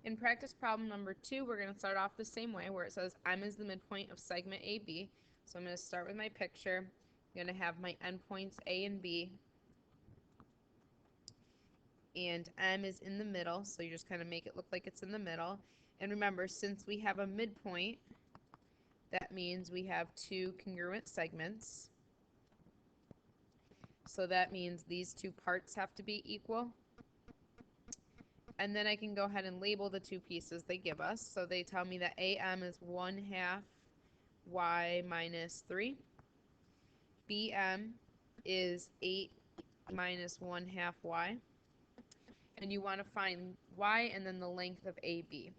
In practice problem number 2, we're going to start off the same way where it says M is the midpoint of segment AB. So I'm going to start with my picture. I'm going to have my endpoints A and B. And M is in the middle, so you just kind of make it look like it's in the middle. And remember, since we have a midpoint, that means we have two congruent segments. So that means these two parts have to be equal. And then I can go ahead and label the two pieces they give us. So they tell me that AM is 1/2 y minus 3. BM is 8 minus 1/2 y. And you want to find y and then the length of AB.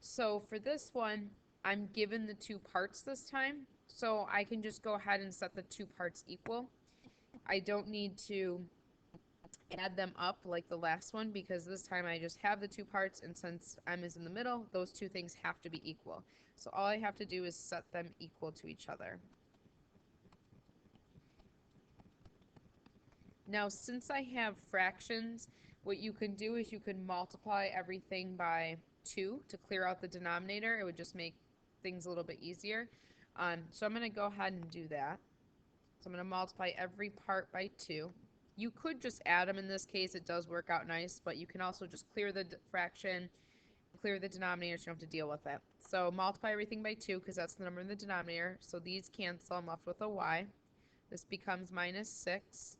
So for this one, I'm given the two parts this time. So I can just go ahead and set the two parts equal. I don't need to add them up like the last one because this time I just have the two parts, and since M is in the middle, those two things have to be equal. So all I have to do is set them equal to each other. Now, since I have fractions, what you can do is you can multiply everything by 2 to clear out the denominator. It would just make things a little bit easier. So I'm going to go ahead and do that. So I'm going to multiply every part by 2. You could just add them in this case. It does work out nice, but you can also just clear the fraction, clear the denominator, so you don't have to deal with it. So multiply everything by 2 because that's the number in the denominator. So these cancel. I'm left with a y. This becomes minus 6.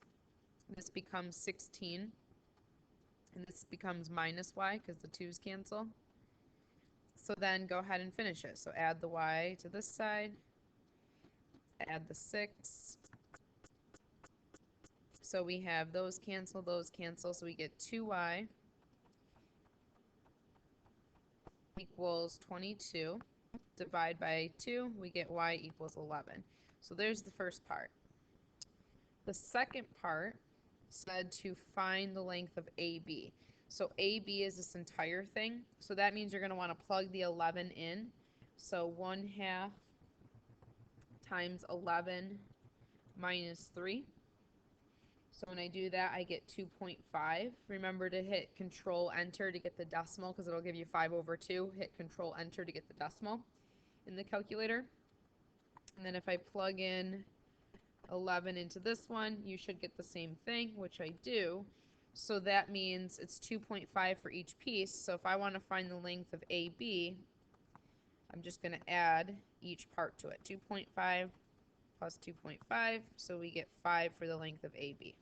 This becomes 16. And this becomes minus y because the 2's cancel. So then go ahead and finish it. So add the y to this side. Add the 6. So we have those cancel, so we get 2y equals 22. Divide by 2, we get y equals 11. So there's the first part. The second part said to find the length of AB. So AB is this entire thing. So that means you're going to want to plug the 11 in. So 1/2 times 11 minus 3. So when I do that, I get 2.5. Remember to hit Control Enter to get the decimal because it'll give you 5/2. Hit Control Enter to get the decimal in the calculator. And then if I plug in 11 into this one, you should get the same thing, which I do. So that means it's 2.5 for each piece. So if I want to find the length of AB, I'm just going to add each part to it. 2.5 plus 2.5, so we get 5 for the length of AB.